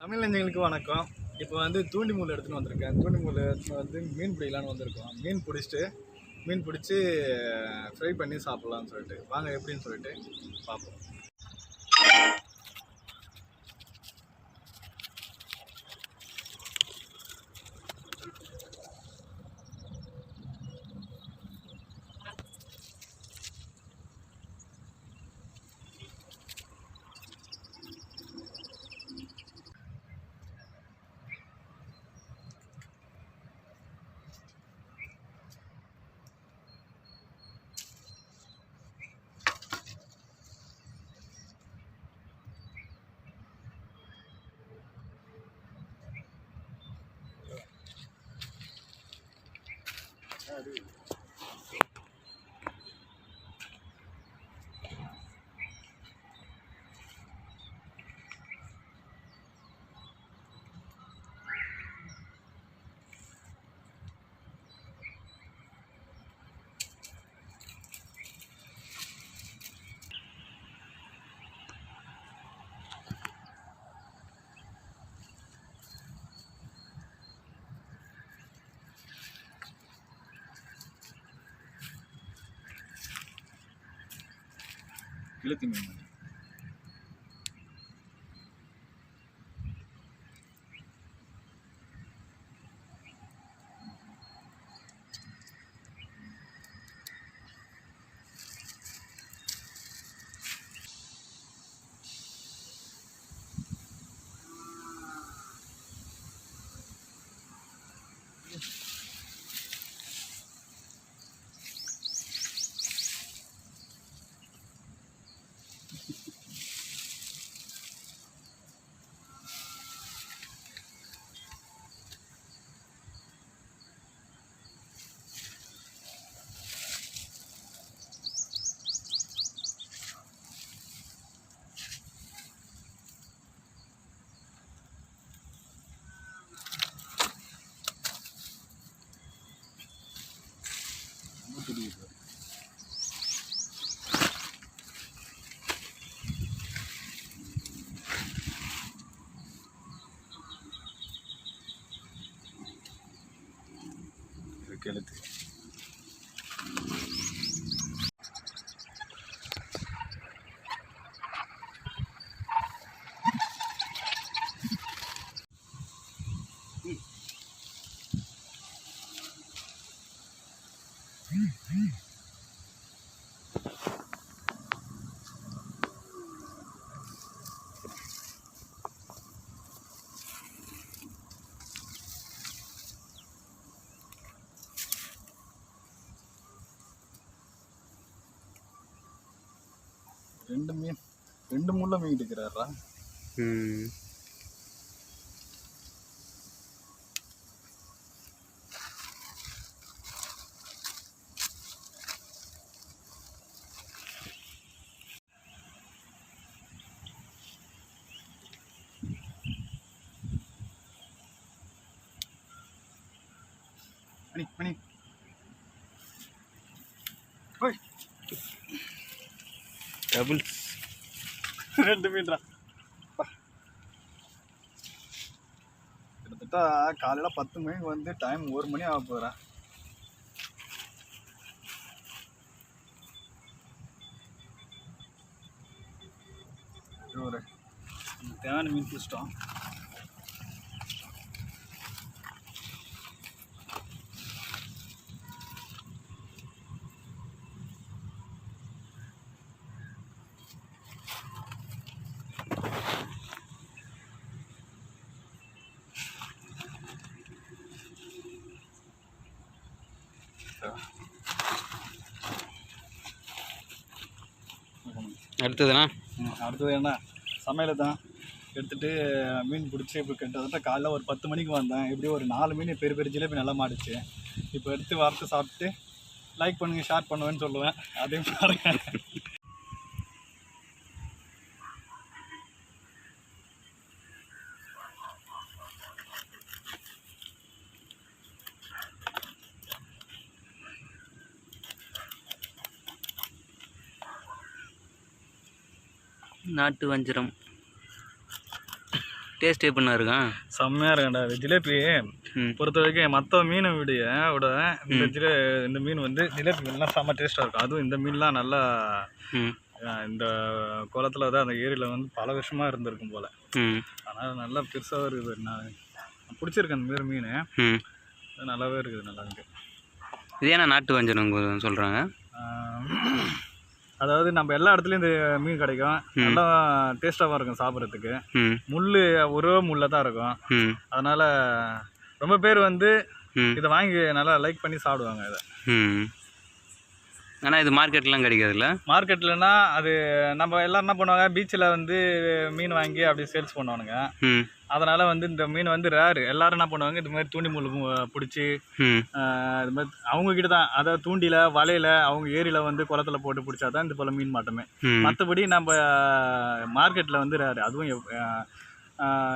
தமிழ் நெஞ்சங்களுக்கு வணக்கம். இப்போ வந்து தூண்டி முள் எடுத்துன்னு வந்திருக்கேன். தூண்டி முள் எடுத்துன்னு வந்து மீன் பிடிக்கலான்னு வந்திருக்கோம். மீன் பிடிச்சி ஃப்ரை பண்ணி சாப்பிட்லான்னு சொல்லிட்டு வாங்க எப்படின்னு சொல்லிட்டு பார்ப்போம். கிழத்தி மீன் தெரியுது. கெளுத்தி ரெண்டு முள்ள மீன் இருக்கிறாரா? மணி டபுள்ஸ் ரெண்டு மீன்ரா. கிட்டத்தட்ட காலையில் 10 மணிக்கு வந்து டைம் 1 மணி ஆக போகிறேன். ஒரு தேவையான மீன் பிடிச்சிட்டோம். அடுத்தது என்ன சமையல் தான். எடுத்துகிட்டு மீன் பிடிச்சி இப்போ கிட்டத்தட்ட காலைல ஒரு 10 மணிக்கு வந்தேன். எப்படியும் ஒரு 4 மீன் பெரிய பெரிய ஜிலேபி நல்லா மாடிச்சு. இப்போ எடுத்து வறுத்து சாப்பிட்டு லைக் பண்ணுங்கள், ஷேர் பண்ணுவேன்னு சொல்லுவேன். அதே பாருங்க. நாட்டு வஞ்சிரம் டேஸ்ட் எப்படிண்ணா இருக்கும்? செம்மையாக இருக்கும்டா. இது ஜிலேபி பொறுத்த வரைக்கும் மற்ற மீனை விட இந்த மீன் வந்து ஜிலேபி மீன்லாம் செம்ம டேஸ்ட்டாக இருக்கும். அதுவும் இந்த மீன்லாம் நல்லா இந்த குளத்துல தான் அந்த ஏரியில் வந்து பல வருஷமாக இருந்திருக்கும் போல். அதனால் நல்லா பெருசாக இருக்குது. நான் பிடிச்சிருக்கேன் அந்த மாரி மீன். நல்லாவே இருக்குது, நல்லா இருக்குது. இது ஏன்னா நாட்டு வஞ்சனம் சொல்கிறாங்க? அதாவது நம்ம எல்லா இடத்துலையும் இந்த மீன் கிடைக்கும். நல்லா டேஸ்ட்டாகவும் இருக்கும் சாப்பிட்றதுக்கு. முள் ஒரே முள்ள தான் இருக்கும். அதனால் ரொம்ப பேர் வந்து இதை வாங்கி நல்லா லைக் பண்ணி சாப்பிடுவாங்க இதை. ஆனால் இது மார்க்கெட்லாம் கிடைக்காதுல்ல? மார்க்கெட்லன்னா அது நம்ம எல்லாம் என்ன பண்ணுவாங்க, பீச்சில் வந்து மீன் வாங்கி அப்படி சேல்ஸ் பண்ணுவானுங்க. அதனால் வந்து இந்த மீன் வந்து ரேரு. எல்லோரும் என்ன பண்ணுவாங்க, இது மாதிரி தூண்டி முள் பிடிச்சி இது மாதிரி அவங்கக்கிட்ட தான், அதாவது தூண்டியில் வலையில் அவங்க ஏரியில் வந்து குளத்தில் போட்டு பிடிச்சா தான் இந்த போல் மீன் மாட்டோமே. மற்றபடி நம்ம மார்க்கெட்டில் வந்து ரேரு. அதுவும்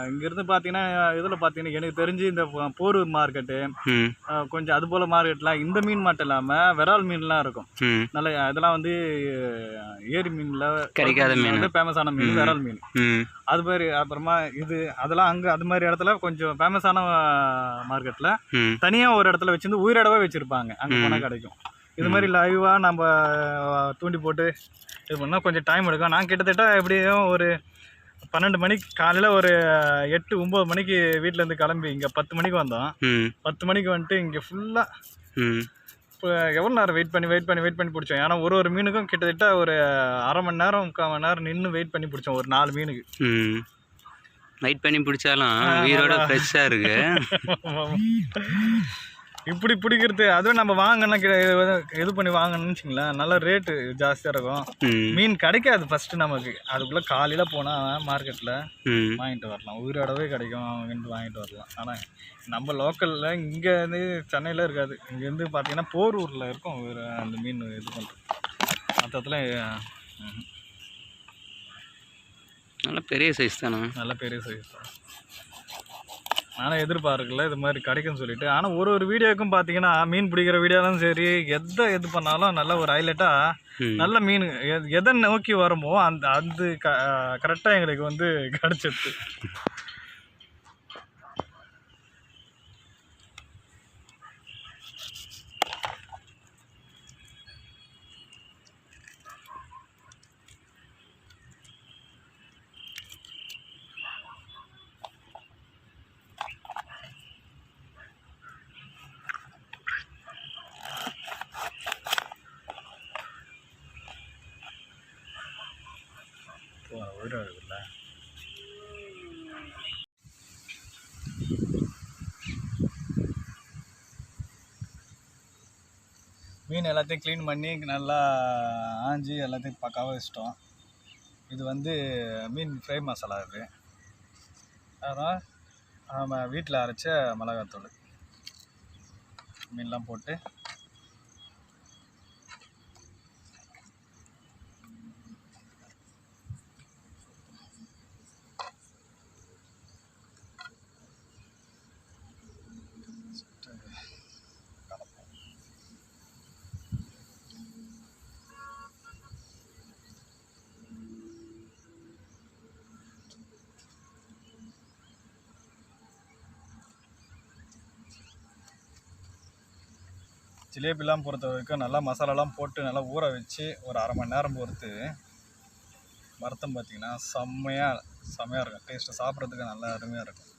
இங்கேருந்து பார்த்தீங்கன்னா இதில் பார்த்தீங்கன்னா எனக்கு தெரிஞ்சு இந்த போரூர் மார்க்கெட்டு கொஞ்சம் அது போல் மார்க்கெட்லாம் இந்த மீன் மட்டும் இல்லாமல் விரால் மீன்லாம் இருக்கும். நல்ல இதெல்லாம் வந்து ஏரி மீனில் கிடைக்காத மீன், ஃபேமஸான மீன் விரால் மீன். அது மாதிரி அப்புறமா அதெல்லாம் அங்கே அது மாதிரி இடத்துல கொஞ்சம் ஃபேமஸான மார்க்கெட்டில் தனியாக ஒரு இடத்துல வச்சுருந்து உயிரிடவே வச்சுருப்பாங்க. அங்கே போனால் கிடைக்கும். இது மாதிரி லைவாக நம்ம தூண்டி போட்டு இது பண்ணால் கொஞ்சம் டைம் எடுக்கும். நான் கிட்டத்தட்ட எப்படியும் ஒரு 12 மணிக்கு காலையில் ஒரு 8-9 மணிக்கு வீட்டிலேருந்து கிளம்பி இங்கே 10 மணிக்கு வந்தோம். 10 மணிக்கு வந்துட்டு இங்கே ஃபுல்லாக இப்போ எவ்வளோ நேரம் வெயிட் பண்ணி பிடிச்சோம். ஏன்னா ஒரு மீனுக்கும் கிட்டத்தட்ட ஒரு அரை மணி நேரம் 3/4 மணி நேரம் நின்று வெயிட் பண்ணி பிடிச்சோம் ஒரு 4 மீனுக்கு. வெயிட் பண்ணி பிடிச்சாலும் உயிரோட ஃப்ரெஷ்ஷாக இருக்கு. இப்படி பிடிக்கிறது அதுவும் நம்ம வாங்கினா இது பண்ணி வாங்கணும்னு வச்சுங்களேன், நல்ல ரேட்டு ஜாஸ்தியாக இருக்கும். மீன் கிடைக்காது ஃபஸ்ட்டு நமக்கு. அதுக்குள்ளே காலையில் போனால் மார்க்கெட்டில் வாங்கிட்டு வரலாம், உயிரோடவே கிடைக்கும். அவங்ககிட்ட வாங்கிட்டு வரலாம். ஆனால் நம்ம லோக்கலில் இங்கேருந்து சென்னையில் இருக்காது. இங்கேருந்து பார்த்தீங்கன்னா போரூரில் இருக்கும் அந்த மீன் இது பண்ணுறது. மொத்தத்தில் நல்லா பெரிய சைஸ் தானே? நல்ல பெரிய சைஸ் தான். நானும் எதிர்பார்க்கல இது மாதிரி கிடைக்குன்னு சொல்லிட்டு. ஆனால் ஒரு வீடியோக்கும் பார்த்தீங்கன்னா மீன் பிடிக்கிற வீடியோலாம் சரி, எது பண்ணாலும் நல்ல ஒரு ஹைலைட்டாக நல்ல மீன் எதை நோக்கி வருமோ அது கரெக்டாக எங்களுக்கு வந்து கிடச்சிடுது. இருக்குல்ல மீன் எல்லாத்தையும் க்ளீன் பண்ணி நல்லா ஆஞ்சி எல்லாத்தையும் பக்காவாக வச்சிட்டோம். இது வந்து மீன் ஃப்ரை மசாலா. இது அதான் நம்ம வீட்டில் அரைச்ச மிளகாத்தூள் மீன்லாம் போட்டு ஜிலேபிலாம் பொறுத்த வரைக்கும் நல்லா மசாலாலாம் போட்டு நல்லா ஊற வச்சு ஒரு அரை மணி நேரம் பொறுத்து வறுத்தம் பார்த்திங்கன்னா செம்மையாக இருக்கும். டேஸ்ட்டு சாப்பிட்றதுக்கு நல்லா அருமையாக இருக்கும்.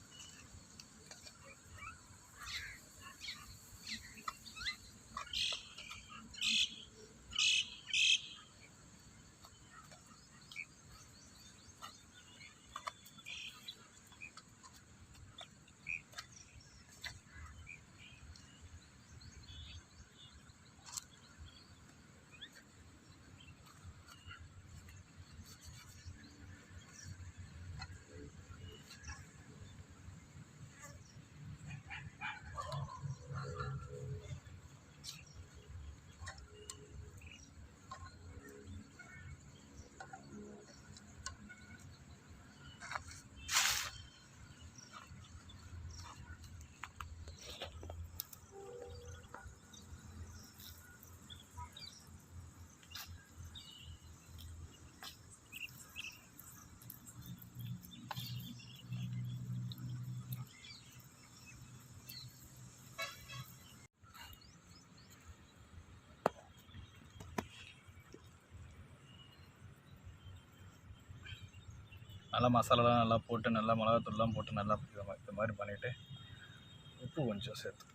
நல்லா மசாலாலாம் நல்லா போட்டு நல்லா மிளகாத்தூள்லாம் போட்டு நல்லா இது மாதிரி பண்ணிவிட்டு உப்பு கொஞ்சம் சேர்த்து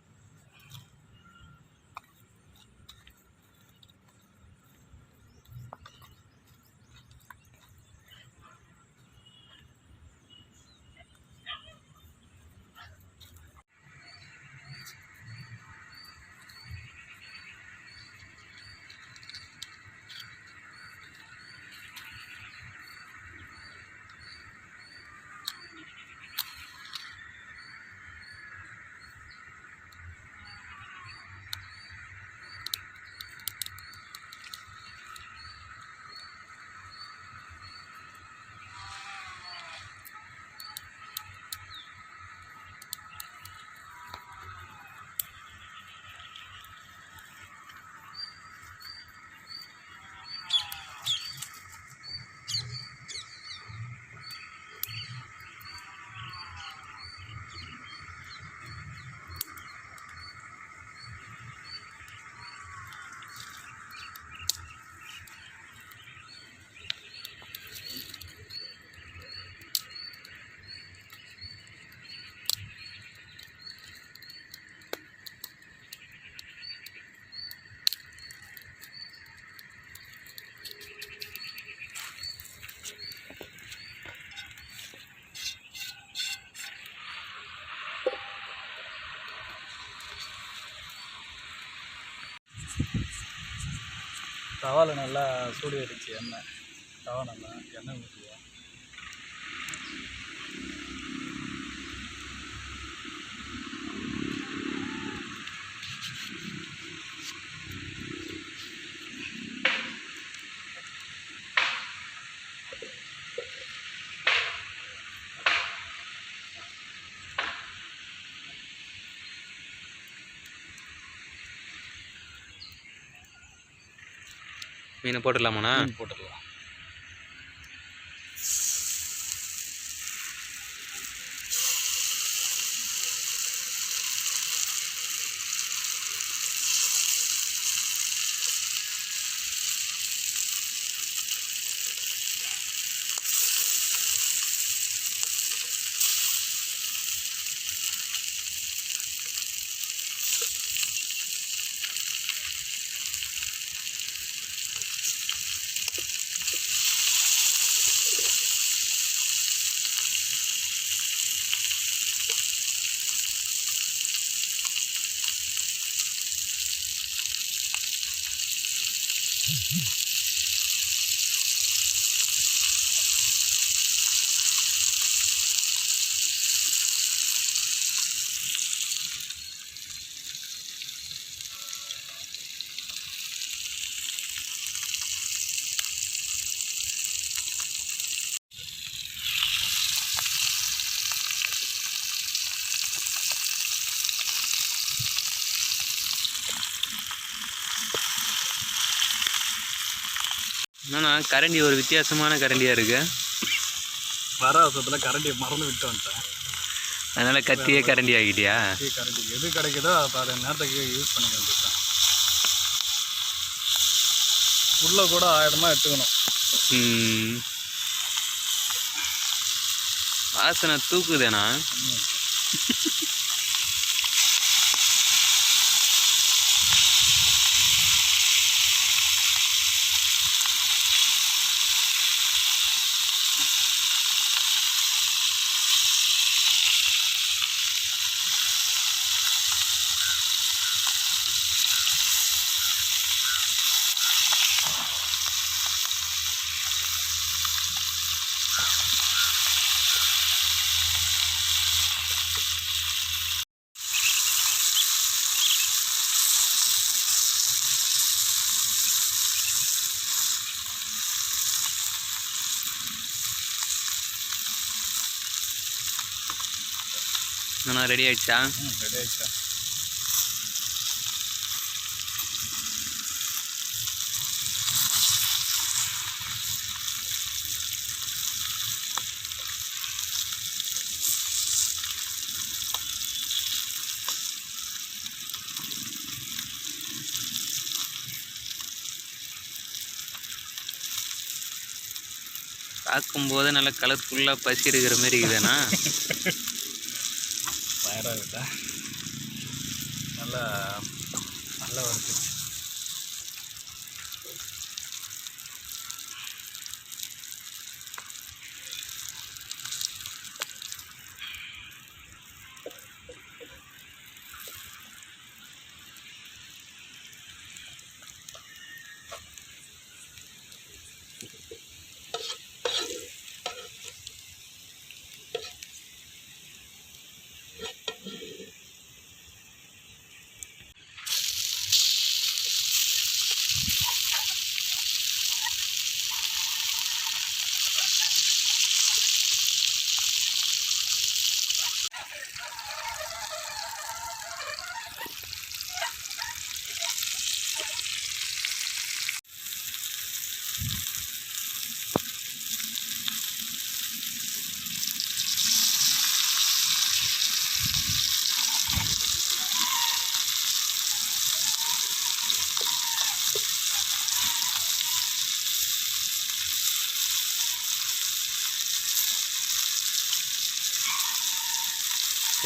தவாவில் நல்லா சூடு அடிச்சு எண்ணெய் தவா நல்லா எண்ணெய் ஊற்றுவோம். மீனை போட்டுடலாமாண்ணா? போட்டுடலாம். என்னண்ணா கரண்டி ஒரு வித்தியாசமான கரண்டியாக இருக்கு. வர அவசரத்தில் கரண்டி மறந்து விட்டு வந்துட்டேன். அதனால் கத்தியே கரண்டி ஆகிட்டியா? கரண்டி எது கிடைக்குதோ அப்போ அதை நேரத்துக்கு யூஸ் பண்ணிக்க வேண்டியதுதான். உள்ள கூட ஆயிரமா எடுத்துக்கணும். வாசனை தூக்குதேண்ணா. என்னண்ணா ரெடி ஆயிடுச்சா? ரெடி ஆயிடுச்சா? பார்க்கும்போது நல்லா கலர்ஃபுல்லாக பசி இருக்கிற மாதிரி இருக்குதுண்ணா. வயராகிட்டா நல்லா நல்லா வருது.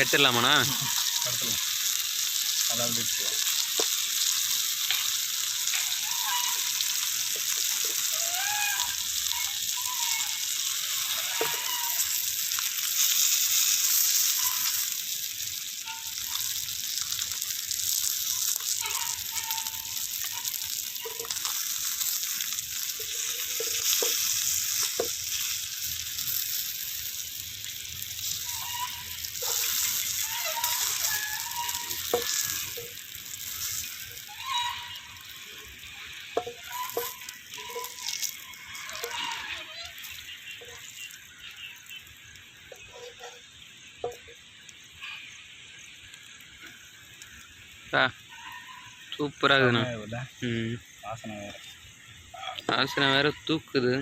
எடுத்துடலாமாண்ணா? அடுத்தலாம் நல்லா இருந்துச்சு. சூப்பராக இருக்குண்ணா. இல்லை ம், வாசனை வேறு. வாசனை வேற தூக்குது.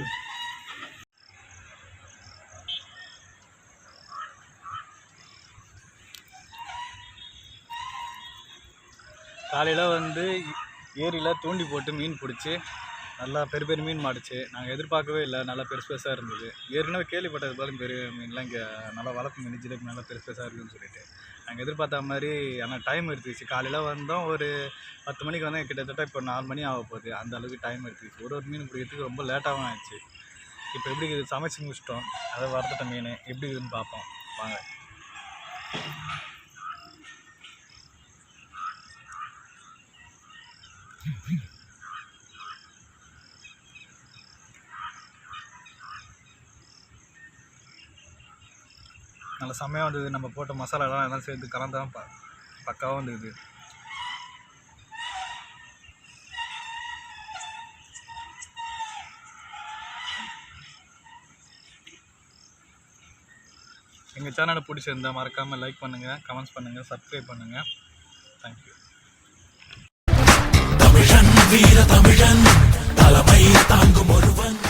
காலையில் வந்து ஏரியில் தூண்டி போட்டு மீன் பிடிச்சி நல்லா பெரிய பெரிய மீன் மாட்டுச்சு. நாங்கள் எதிர்பார்க்கவே இல்லை, நல்லா பெருசு பெருசாக இருந்தது. ஏற்கனவே கேள்விப்பட்டது போல பெரிய மீன்லாம் இங்கே நல்லா வளர்ப்பு மீன் ஜிலேபி நல்லா பெருசு பெருசாக இருக்குதுன்னு சொல்லிட்டு நாங்கள் எதிர்பார்த்த மாதிரி. ஆனால் டைம் எடுத்துக்கிச்சு. காலையில் வந்தோம், ஒரு 10 மணிக்கு வந்தோம். கிட்டத்தட்ட இப்போ 4 மணி ஆக போகுது. அந்த அளவுக்கு டைம் எடுத்துக்கிச்சு. ஒரு மீன் பிடிக்கிறதுக்கு ரொம்ப லேட்டாகவும் ஆயிடுச்சு. இப்போ எப்படி இருக்குது சமைச்சு முடிச்சிட்டோம். அதை வறுத்துட்ட மீன் எப்படி இருக்குதுன்னு பார்ப்போம் வாங்க. நல்ல செம்மையாக வந்தது. நம்ம போட்ட மசாலாலாம் எல்லாம் சேர்த்து கலந்தான் பக்காவாக வந்தது. எங்கள் சேனலை பிடிச்சிருந்தா மறக்காமல் லைக் பண்ணுங்கள், கமெண்ட்ஸ் பண்ணுங்கள், சப்ஸ்கிரைப் பண்ணுங்கள். தேங்க்யூ. தமிழன் வீர தமிழன் தலைமை தாங்கும் ஒருவன்.